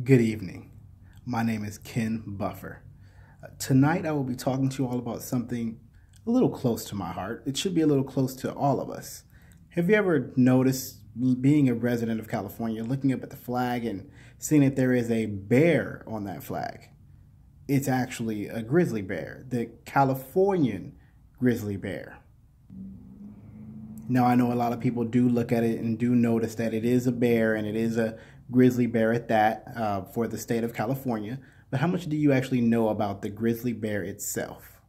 Good evening. My name is Ken Buffer. Tonight I will be talking to you all about something a little close to my heart. It should be a little close to all of us. Have you ever noticed, being a resident of California, looking up at the flag and seeing that there is a bear on that flag? It's actually a grizzly bear, the Californian grizzly bear. Now, I know a lot of people do look at it and do notice that it is a bear, and it is a grizzly bear at that, for the state of California. But how much do you actually know about the grizzly bear itself?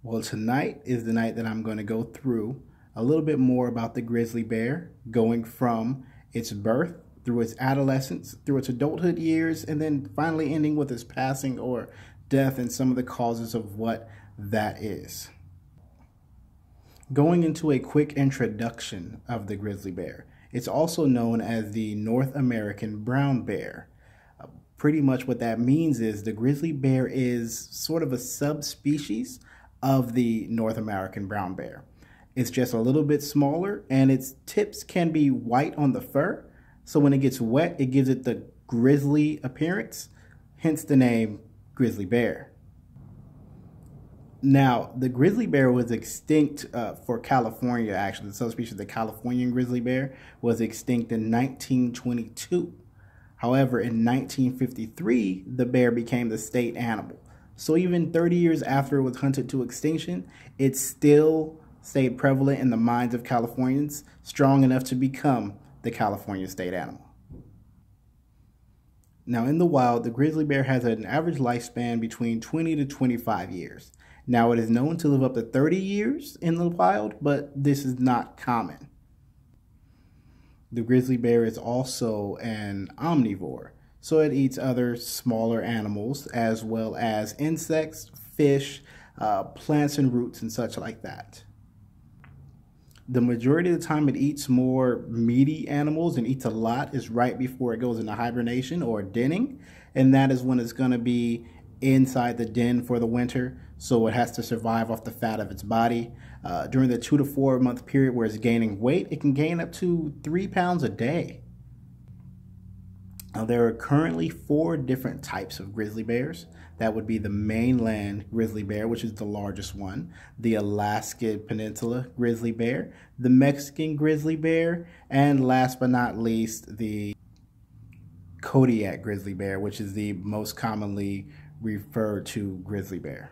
Well, tonight is the night that I'm going to go through a little bit more about the grizzly bear, going from its birth through its adolescence, through its adulthood years, and then finally ending with its passing or death and some of the causes of what that is. Going into a quick introduction of the grizzly bear. It's also known as the North American brown bear. Pretty much what that means is the grizzly bear is sort of a subspecies of the North American brown bear. It's just a little bit smaller, and its tips can be white on the fur. So when it gets wet, it gives it the grizzly appearance, hence the name grizzly bear. Now, the grizzly bear was extinct for California, actually. The subspecies, the Californian grizzly bear, was extinct in 1922. However, in 1953, the bear became the state animal. So even 30 years after it was hunted to extinction, it still stayed prevalent in the minds of Californians, strong enough to become the California state animal. Now, in the wild, the grizzly bear has an average lifespan between 20 to 25 years. Now, it is known to live up to 30 years in the wild, but this is not common. The grizzly bear is also an omnivore, so it eats other smaller animals as well as insects, fish, plants and roots and such like that. The majority of the time it eats more meaty animals and eats a lot is right before it goes into hibernation or denning, and that is when it's going to be inside the den for the winter, so it has to survive off the fat of its body. During the 2 to 4 month period where it's gaining weight, it can gain up to 3 pounds a day. Now, there are currently 4 different types of grizzly bears. That would be the mainland grizzly bear, which is the largest one, the Alaska Peninsula grizzly bear, the Mexican grizzly bear, and last but not least, the Kodiak grizzly bear, which is the most commonly referred to grizzly bear.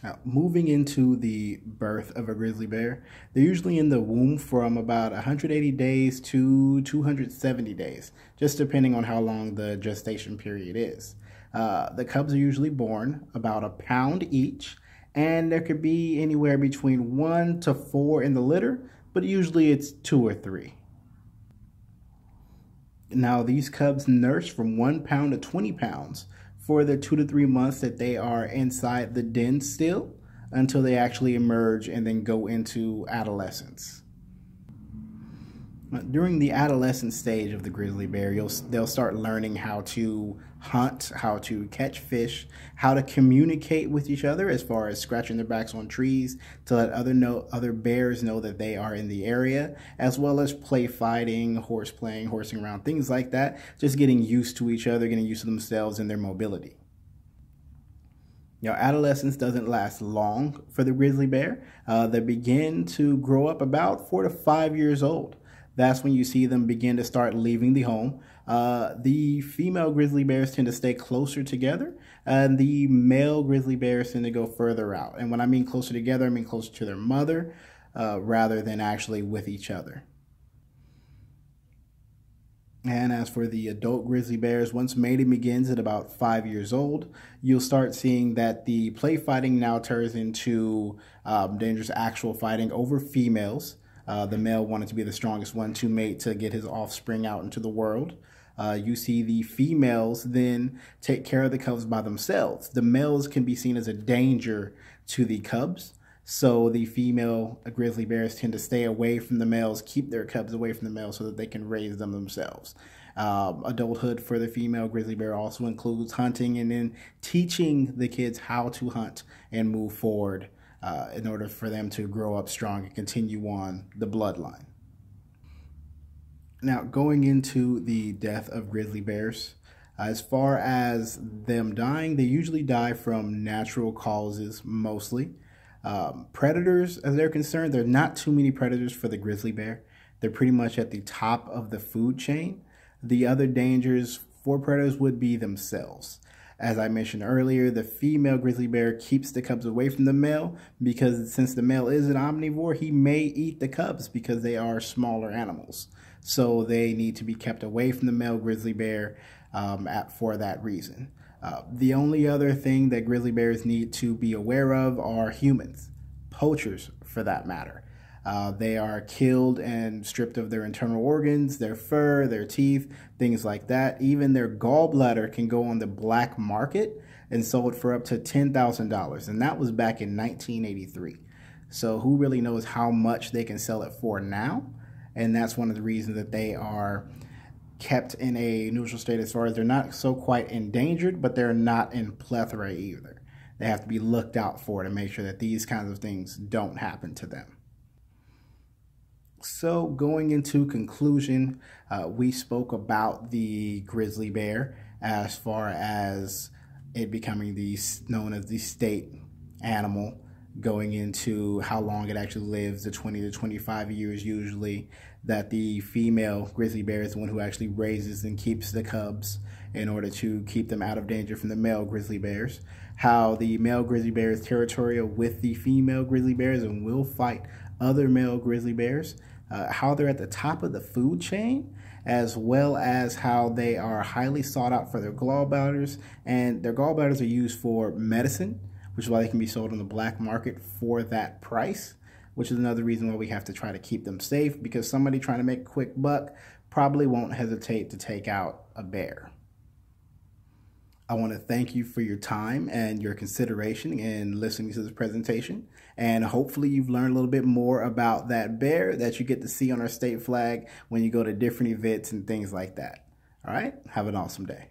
Now, moving into the birth of a grizzly bear, they're usually in the womb from about 180 days to 270 days, just depending on how long the gestation period is. The cubs are usually born about a pound each, and there could be anywhere between 1 to 4 in the litter, but usually it's 2 or 3. Now, these cubs nurse from 1 pound to 20 pounds for the 2 to 3 months that they are inside the den still, until they actually emerge and then go into adolescence. During the adolescent stage of the grizzly bear, they'll start learning how to hunt, how to catch fish, how to communicate with each other as far as scratching their backs on trees to let other bears know that they are in the area, as well as play fighting, horsing around, things like that, just getting used to each other, getting used to themselves and their mobility. Now, adolescence doesn't last long for the grizzly bear. They begin to grow up about 4 to 5 years old. That's when you see them begin to start leaving the home. The female grizzly bears tend to stay closer together, and the male grizzly bears tend to go further out. And when I mean closer together, I mean closer to their mother rather than actually with each other. And as for the adult grizzly bears, once mating begins at about 5 years old, you'll start seeing that the play fighting now turns into dangerous actual fighting over females. The male wanted to be the strongest one to mate to get his offspring out into the world. You see the females then take care of the cubs by themselves. The males can be seen as a danger to the cubs. So the female grizzly bears tend to stay away from the males, keep their cubs away from the males so that they can raise them themselves. Adulthood for the female grizzly bear also includes hunting and then teaching the kids how to hunt and move forward in order for them to grow up strong and continue on the bloodline. Now, going into the death of grizzly bears, as far as them dying, they usually die from natural causes mostly. Predators, as they're concerned, there are not too many predators for the grizzly bear. They're pretty much at the top of the food chain. The other dangers for predators would be themselves. As I mentioned earlier, the female grizzly bear keeps the cubs away from the male because since the male is an omnivore, he may eat the cubs because they are smaller animals. So they need to be kept away from the male grizzly bear for that reason. The only other thing that grizzly bears need to be aware of are humans, poachers for that matter. They are killed and stripped of their internal organs, their fur, their teeth, things like that. Even their gallbladder can go on the black market and sold for up to $10,000. And that was back in 1983. So who really knows how much they can sell it for now? And that's one of the reasons that they are kept in a neutral state as far as they're not so quite endangered, but they're not in plethora either. They have to be looked out for to make sure that these kinds of things don't happen to them. So going into conclusion, we spoke about the grizzly bear as far as it becoming known as the state animal, going into how long it actually lives, the 20 to 25 years usually, that the female grizzly bear is the one who actually raises and keeps the cubs in order to keep them out of danger from the male grizzly bears, how the male grizzly bear is territorial with the female grizzly bears and will fight other male grizzly bears, how they're at the top of the food chain, as well as how they are highly sought out for their gallbladders, and their gallbladders are used for medicine, which is why they can be sold on the black market for that price, which is another reason why we have to try to keep them safe, because somebody trying to make a quick buck probably won't hesitate to take out a bear. I want to thank you for your time and your consideration in listening to this presentation. And hopefully you've learned a little bit more about that bear that you get to see on our state flag when you go to different events and things like that. All right, have an awesome day.